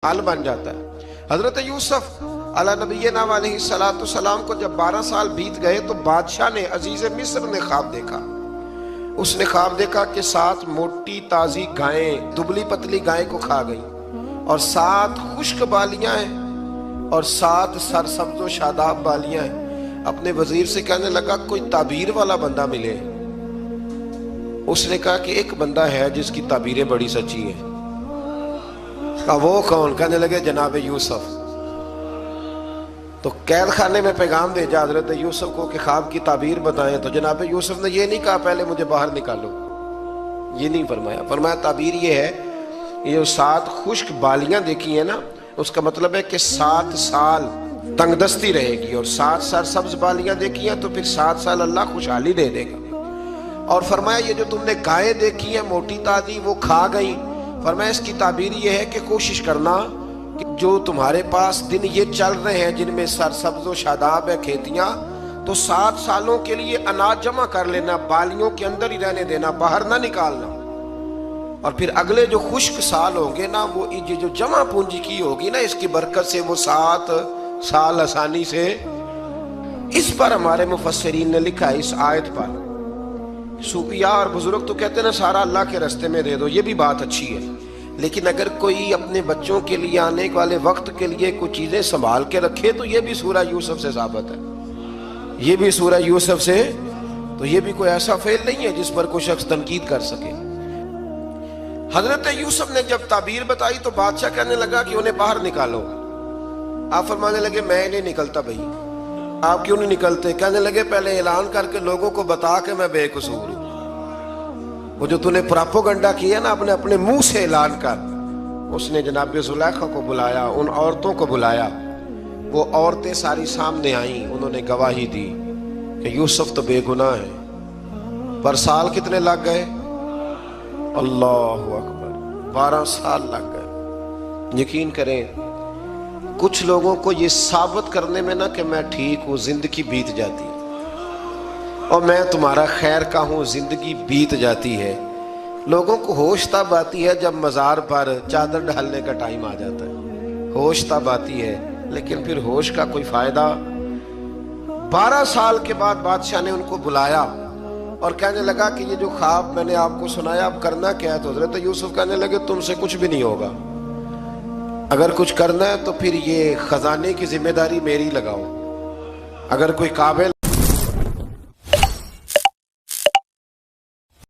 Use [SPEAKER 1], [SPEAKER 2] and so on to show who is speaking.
[SPEAKER 1] حال بن جاتا ہے۔ حضرت یوسف علی نبینا علیہ السلام کو جب 12 سال بیت گئے تو بادشاہ نے، عزیز مصر نے خواب دیکھا۔ اس نے خواب دیکھا کہ 7 موٹی تازی گائیں دبلی پتلی گائیں کو کھا گئیں، اور 7 خشک بالیاں ہیں اور 7 سرسبز و شاداب بالیاں ہیں۔ اپنے وزیر سے کہنے لگا کوئی تعبیر والا بندہ ملے۔ اس نے کہا کہ ایک بندہ ہے جس کی تعبیریں بڑی سچی ہیں۔ وہ کون؟ کہنے لگے جناب یوسف۔ تو قید خانے میں پیغام بھیجا حضرت یوسف کو کہ خواب کی تعبیر بتائیں، تو جناب یوسف نے یہ نہیں کہا پہلے مجھے باہر نکالو، یہ نہیں فرمایا۔ فرمایا تعبیر یہ ہے، یہ 7 خشک بالیاں دیکھی ہیں نا، اس کا مطلب ہے کہ 7 سال تنگ دستی رہے گی، اور 7 سرسبز بالیاں دیکھی ہیں تو پھر 7 سال اللہ خوشحالی دے دے گا۔ اور فرمایا یہ جو تم نے گائیں دیکھی ہیں موٹی تازی وہ کھا گئی، فرمایا اس کی تعبیر یہ ہے کہ کوشش کرنا کہ جو تمہارے پاس دن یہ چل رہے ہیں جن میں سرسبز و شاداب ہے کھیتیاں، تو 7 سالوں کے لیے اناج جمع کر لینا، بالیوں کے اندر ہی رہنے دینا، باہر نہ نکالنا، اور پھر اگلے جو خشک سال ہوں گے نا، وہ یہ جو جمع پونجی کی ہوگی نا، اس کی برکت سے وہ 7 سال آسانی سے۔ اس پر ہمارے مفسرین نے لکھا ہے، اس آیت پر صوفیاء اور بزرگ تو کہتے ہیں نا سارا اللہ کے راستے میں دے دو، یہ بھی بات اچھی ہے، لیکن اگر کوئی اپنے بچوں کے لیے آنے والے وقت کے لیے کچھ چیزیں سنبھال کے رکھے تو یہ بھی سورہ یوسف سے ثابت ہے، یہ بھی سورہ یوسف سے، تو یہ بھی کوئی ایسا فعل نہیں ہے جس پر کوئی شخص تنقید کر سکے۔ حضرت یوسف نے جب تعبیر بتائی تو بادشاہ کہنے لگا کہ انہیں باہر نکالو۔ آپ فرمانے لگے میں نہیں نکلتا بھائی۔ آپ کیوں نہیں نکلتے؟ کہنے لگے پہلے اعلان کر کے لوگوں کو بتا کہ میں بے قصور ہوں۔ وہ جو تو نے پراپوگنڈا کیا نا اپنے منہ سے اعلان کر۔ اس نے جناب زلیخا کو بلایا، ان عورتوں کو بلایا، وہ عورتیں ساری سامنے آئیں، انہوں نے گواہی دی کہ یوسف تو بے گناہ ہے۔ پر سال کتنے لگ گئے؟ اللہ اکبر، 12 سال لگ گئے۔ یقین کریں کچھ لوگوں کو یہ ثابت کرنے میں نا کہ میں ٹھیک ہوں زندگی بیت جاتی ہے، اور میں تمہارا خیر کا ہوں زندگی بیت جاتی ہے۔ لوگوں کو ہوش تب آتی ہے جب مزار پر چادر ڈالنے کا ٹائم آ جاتا ہے، ہوش تب آتی ہے، لیکن پھر ہوش کا کوئی فائدہ۔ 12 سال کے بعد بادشاہ نے ان کو بلایا اور کہنے لگا کہ یہ جو خواب میں نے آپ کو سنایا اب کرنا کیا ہے؟ تو حضرت یوسف کہنے لگے تم سے کچھ بھی نہیں ہوگا، اگر کچھ کرنا ہے تو پھر یہ خزانے کی ذمہ داری میری لگاؤ، اگر کوئی قابل